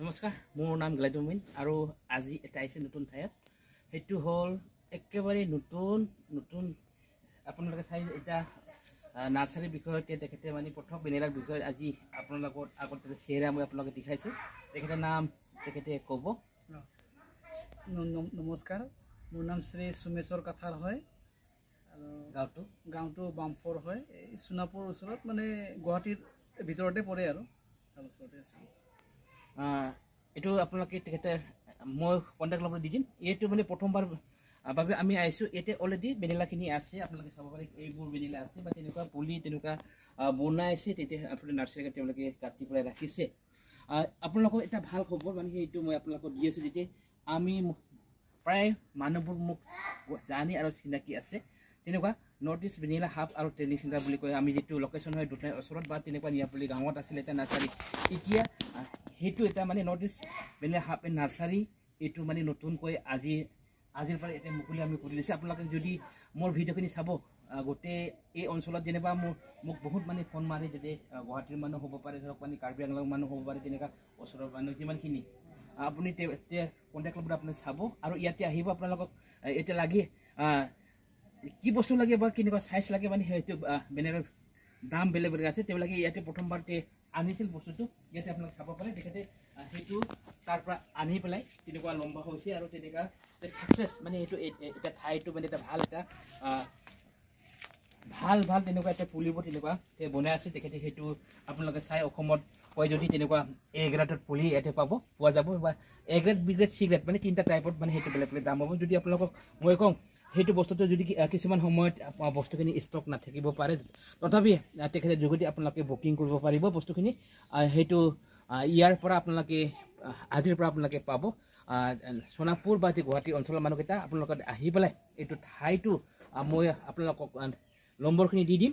নমস্কাৰ, মোৰ নাম গ্লাইডমিন আৰু আজি এটা আহিছে নতুন ঠাইত। সেইটো হ'ল একেবাৰে নতুন আপোনালোকে চাই এটা নাৰ্চাৰীৰ বিষয়তে তেখেতে মানে প্ৰথম ভেনিলাৰ বিষয়ে আজি আপোনালোকৰ আগত চেহেৰা মই আপোনালোকে দেখাইছোঁ। তেখেতৰ নাম তেখেতে ক'ব। নমস্কাৰ, মোৰ নাম শ্ৰী সোমেশ্বৰ কাথাৰ হয় আৰু গাঁৱটো বামফৰ হয়। এই সোণাপুৰ ওচৰত মানে গুৱাহাটীৰ ভিতৰতে পৰে আৰু তাৰ ওচৰতে আছে। এইটো আপোনালোকে তেখেতে মই কণ্টেক্ট নম্বৰ দি দিম। এইটো মানে প্ৰথমবাৰ বাবে আমি আহিছোঁ। ইয়াতে অলৰেডি ভেনিলাখিনি আছে, আপোনালোকে চাব পাৰে। এইবোৰ ভেনিলা আছে বা তেনেকুৱা পুলি তেনেকুৱা বনাইছে, তেতিয়া আপোনাৰ নাৰ্চাৰীত তেওঁলোকে কাটি পেলাই ৰাখিছে। আপোনালোকৰ এটা ভাল খবৰ মানে সেইটো মই আপোনালোকক দি আছোঁ। যেতিয়া আমি প্ৰায় মানুহবোৰ মোক জানি আৰু চিনাকি আছে তেনেকুৱা নৰ্থ ইষ্ট ভেনিলা হাব আৰু ট্ৰেইনিং চেণ্টাৰ বুলি কয়। আমি যিটো লোকেশ্যন হয় দুটাৰ ওচৰত বা তেনেকুৱা নিয়াপল্লী গাঁৱত আছিলে এটা নাৰ্চাৰী, এতিয়া সেইটো এটা মানে north east vanilla hub and nursery এইটো মানে নতুনকৈ আজিৰ পৰা এতিয়া মুকলি আমি কৰি দিছোঁ। আপোনালোকে যদি মোৰ ভিডিঅ'খিনি চাব, গোটেই এই অঞ্চলত যেনিবা মোক বহুত মানে ফোন মাৰে, যদি গুৱাহাটীৰ মানুহ হ'ব পাৰে, ধৰক মানে কাৰ্বি আংলং মানুহ হ'ব পাৰে, তেনেকুৱা ওচৰৰ মানুহ যিমানখিনি আপুনি কণ্টেক্ট নম্বৰ আপুনি চাব আৰু ইয়াতে আহিব। আপোনালোকক এতিয়া লাগে কি বস্তু লাগে বা কেনেকুৱা চাইজ লাগে মানে সেইটো ভেনিলাৰ দাম বেলেগ বেলেগ আছে। তেওঁলোকে ইয়াতে প্ৰথমবাৰতে আনিছিল বস্তুটো, ইয়াতে আপোনালোকে চাব পাৰে। তেখেতে সেইটো তাৰ পৰা আনি পেলাই তেনেকুৱা লম্বা হৈছে আৰু তেনেকুৱা ছাকচেছ মানে সেইটো এটা ঠাইটো মানে এটা ভাল তেনেকুৱা এটা পুলিবোৰ তেনেকুৱা বনাই আছে তেখেতে। সেইটো আপোনালোকে চাই অসমত কয় যদি তেনেকুৱা এ গ্ৰেডৰ পুলি ইয়াতে পোৱা যাব বা A grade, B grade, C grade মানে তিনিটা টাইপত মানে সেইটো বেলেগ বেলেগ দাম হ'ব। যদি আপোনালোকক মই কওঁ সেইটো বস্তুটো যদি কিছুমান সময়ত বস্তুখিনি ষ্টক নাথাকিব পাৰে, তথাপি তেখেতে যোগেদি আপোনালোকে বুকিং কৰিব পাৰিব বস্তুখিনি। সেইটো ইয়াৰ পৰা আপোনালোকে আজিৰ পৰা আপোনালোকে পাব। সোণাপুৰ বা গুৱাহাটী অঞ্চলৰ মানুহকেইটা আপোনালোকে আহি পেলাই এইটো ঠাইটো মই আপোনালোকক নম্বৰখিনি দি দিম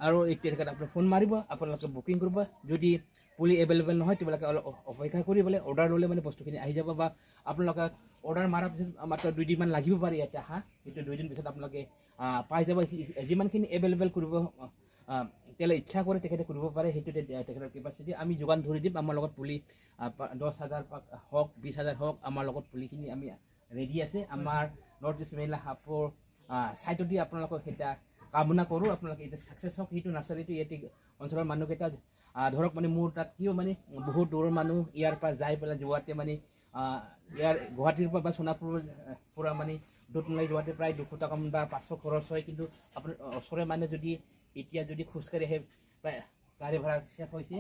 আৰু তেখেতে আপোনাক ফোন মাৰিব, আপোনালোকে বুকিং কৰিব। যদি পুলি এভেইলেবল নহয় তেওঁলোকে অলপ অপেক্ষা কৰি পেলাই অৰ্ডাৰ ল'লে মানে বস্তুখিনি আহি যাব, বা আপোনালোকে অৰ্ডাৰ মৰাৰ পিছত মাত্ৰ 2 দিনমান লাগিব পাৰে ইয়াতে আহা। সেইটো 2 দিন পিছত আপোনালোকে পাই যাব। যিমানখিনি এভেইলেবল কৰিব তেতিয়াহ'লে ইচ্ছা কৰে তেখেতে কৰিব পাৰে, সেইটোতে তেখেতৰ কেপাচিটি আমি যোগান ধৰি দিম। আমাৰ লগত পুলি 10,000 হওক 20,000 হওক, আমাৰ লগত পুলিখিনি আমি ৰেডি আছে। আমাৰ নৰ্থ ইষ্ট ভেনিলা হাবৰ ছাইটত দি আপোনালোকক সেইটা কামনা কৰোঁ আপোনালোকে এতিয়া ছাকচেছ হওক। সেইটো নাৰ্চাৰীটো ইয়াতে অঞ্চলৰ মানুহকেইটা ধৰক মানে মোৰ তাত কিয় মানে বহুত দূৰৰ মানুহ ইয়াৰ পৰা যাই পেলাই যোৱাতে মানে ইয়াৰ গুৱাহাটীৰ পৰা বা সোণাপুৰৰ পৰা মানে দুধনৈ যোৱাতে প্ৰায় 200 টকা বা 500 খৰচ হয়। কিন্তু আপোনাৰ ওচৰৰে মানুহ যদি এতিয়া যদি খোজকাঢ়ি আহে প্ৰায় গাড়ী ভাড়া শেষ হৈছে,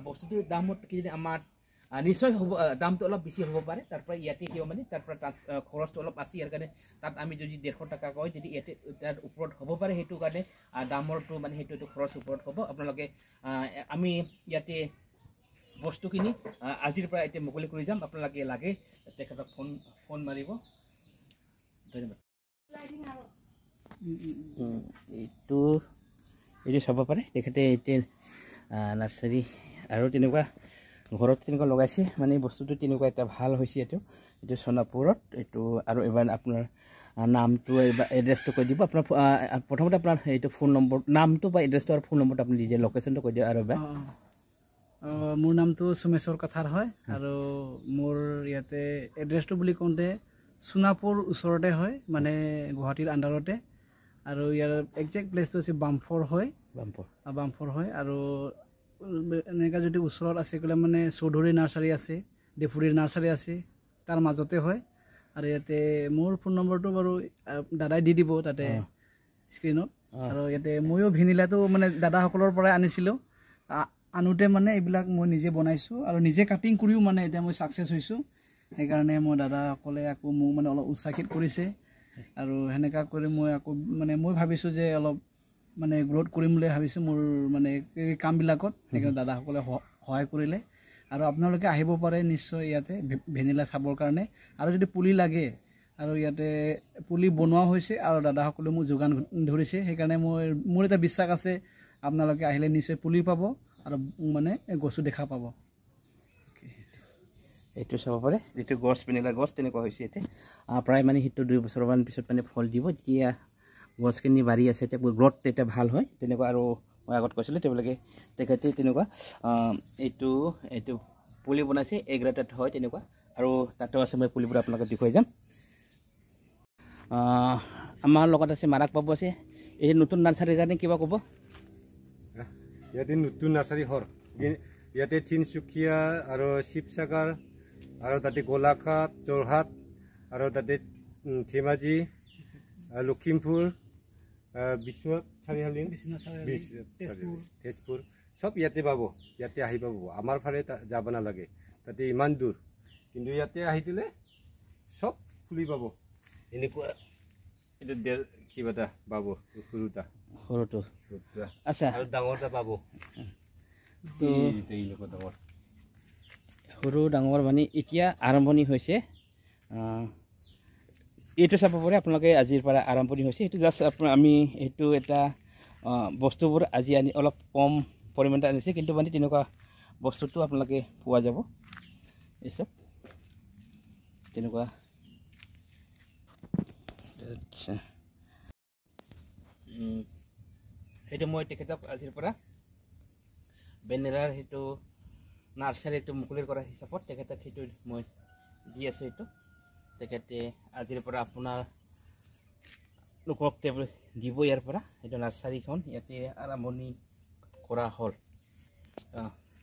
বস্তুটোৰ দামত কি যদি আমাৰ নিশ্চয় হ'ব, দামটো অলপ বেছি হ'ব পাৰে তাৰ পৰা ইয়াতে কিয় মানে তাৰ পৰা খৰচটো অলপ আছে। ইয়াৰ কাৰণে তাত আমি যদি 150 টকা কয়, যদি ইয়াতে তাৰ ওপৰত হ'ব পাৰে, সেইটো কাৰণে দামৰটো মানে সেইটো খৰচ ওপৰত হ'ব। আপোনালোকে আমি ইয়াতে বস্তুখিনি আজিৰ পৰা এতিয়া মুকলি কৰি যাম। আপোনালোকে লাগে তেখেতক ফোন মাৰিব। ধন্যবাদ। এইটো চাব পাৰে তেখেতে এতিয়া নাৰ্চাৰী আৰু তেনেকুৱা ঘৰত তেনেকুৱা লগাইছে, মানে বস্তুটো তেনেকুৱা এটা ভাল হৈছে। এইটো সোণাপুৰত এইটো। আৰু এবাৰ আপোনাৰ নামটো এইবাৰ এড্ৰেছটো কৈ দিব। আপোনাৰ প্ৰথমতে আপোনাৰ এইটো ফোন নম্বৰ, নামটো বা এড্ৰেছটো আৰু ফোন নম্বৰটো আপুনি দি দিয়ে, লোকেশ্যনটো কৈ দিয়ক। আৰু এবাৰ মোৰ নামটো সোমেশ্বৰ কাথাৰ হয় আৰু মোৰ ইয়াতে এড্ৰেছটো বুলি কওঁতে সোণাপুৰ ওচৰতে হয়, মানে গুৱাহাটীৰ আণ্ডাৰতে। আৰু ইয়াৰ একজেক্ট প্লেচটো হৈছে বামফৰ হয়। আৰু এনেকৈ যদি ওচৰত আছে ক'লে মানে চৌধুৰী নাৰ্চাৰী আছে, ডেফুৰীৰ নাৰ্চাৰী আছে, তাৰ মাজতে হয়। আৰু ইয়াতে মোৰ ফোন নম্বৰটো বাৰু দাদাই দি দিব তাতে স্ক্ৰীণত। আৰু ইয়াতে ময়ো ভেনিলাটো মানে দাদাসকলৰ পৰাই আনিছিলোঁ। আনোতে মানে এইবিলাক মই নিজে বনাইছোঁ আৰু নিজে কাটিং কৰিও মানে এতিয়া মই ছাকচেছ হৈছোঁ। সেইকাৰণে মই দাদাসকলে আকৌ মোক মানে অলপ উৎসাহিত কৰিছে। আৰু সেনেকুৱা কৰি মই আকৌ মানে মই ভাবিছোঁ যে অলপ মানে গ্ৰ'থ কৰিম বুলি ভাবিছোঁ মোৰ মানে এই কামবিলাকত। সেইকাৰণে দাদাসকলে সহায় কৰিলে। আৰু আপোনালোকে আহিব পাৰে নিশ্চয় ইয়াতে ভেনিলা চাবৰ কাৰণে। আৰু যদি পুলি লাগে, আৰু ইয়াতে পুলি বনোৱা হৈছে আৰু দাদাসকলে মোক যোগান ধৰিছে, সেইকাৰণে মোৰ এটা বিশ্বাস আছে আপোনালোকে আহিলে নিশ্চয় পুলি পাব আৰু মানে গছো দেখা পাব। এইটো চাব পাৰে, যিটো গছ ভেনিলা গছ তেনেকুৱা হৈছে এতিয়া। প্ৰায় মানে সেইটো 2 বছৰমান পিছত মানে ফল দিব, যেতিয়া গছখিনি বাঢ়ি আছে, এতিয়া গ্ৰথ তেতিয়া ভাল হয় তেনেকুৱা। আৰু মই আগত কৈছিলোঁ তেখেতে তেনেকুৱা এইটো পুলি বনাইছে এগ্ৰেডেড হয় তেনেকুৱা আৰু তাতো আছে মই পুলিবোৰ আপোনালোকক দেখুৱাই যাম আমাৰ লগত আছে মাৰাক বাবু আছে এই নতুন নাৰ্চাৰীৰ কাৰণে কিবা ক'ব ইয়াতে নতুন নাৰ্চাৰী হৰ ইয়াতে তিনচুকীয়া আৰু শিৱসাগৰ আৰু তাতে গোলাঘাট যোৰহাট আৰু তাতে ধেমাজি লখিমপুৰ বিশ্বনাথ চাৰিআলি তেজপুৰ সব ইয়াতে পাব ইয়াতে আহি পাব আমাৰ ফালে যাব নালাগে তাতে ইমান দূৰ কিন্তু ইয়াতে আহি দিলে সব ফুলি পাব এনেকুৱা এটা ডেৰ কিবা এটা পাব সৰুটো আচ্ছা আৰু ডাঙৰটা পাব সৰু ডাঙৰ মানে এতিয়া আৰম্ভণি হৈছে এইটো চাব পাৰে আপোনালোকে আজিৰ পৰা আৰম্ভণি হৈছে এইটো জাষ্ট আমি এইটো এটা বস্তুবোৰ আজি আনি অলপ কম পৰিমাণত আনিছে কিন্তু মানে তেনেকুৱা বস্তুটো আপোনালোকে পোৱা যাব এইসব তেনেকুৱা আচ্ছা সেইটো মই তেখেতক আজিৰ পৰা বেনেৰাৰ সেইটো নাৰ্চাৰীটো মুকলিৰ কৰা হিচাপত তেখেতক সেইটো মই দি আছোঁ এইটো তেখেতে আজিৰ পৰা আপোনাৰ লোকক দিব ইয়াৰ পৰা সেইটো নাৰ্চাৰীখন ইয়াতে আৰম্ভণি কৰা হ'ল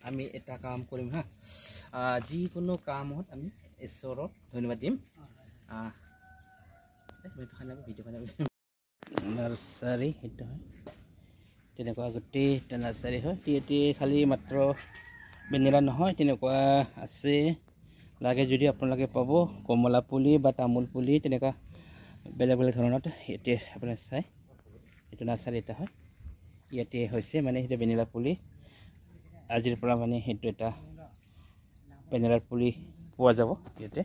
আমি এটা কাম কৰিম হা যিকোনো কামত আমি ঈশ্বৰক ধন্যবাদ দিম নাৰ্চাৰী সেইটো হয় তেনেকুৱা গোটেই এটা নাৰ্চাৰী হয় ইয়াতে খালি মাত্ৰ বেনেৰা নহয় তেনেকুৱা আছে লাগে যদি আপোনালোকে পাব কমলা পুলি বা তামোল পুলি তেনেকুৱা বেলেগ বেলেগ ধৰণত ইয়াতে আপোনাৰ চাই এইটো নাৰ্চাৰী এটা হয় ইয়াতে হৈছে মানে সেইটো বেনেৰা পুলি আজিৰ পৰা মানে সেইটো এটা বেনেৰাৰ পুলি পোৱা যাব ইয়াতে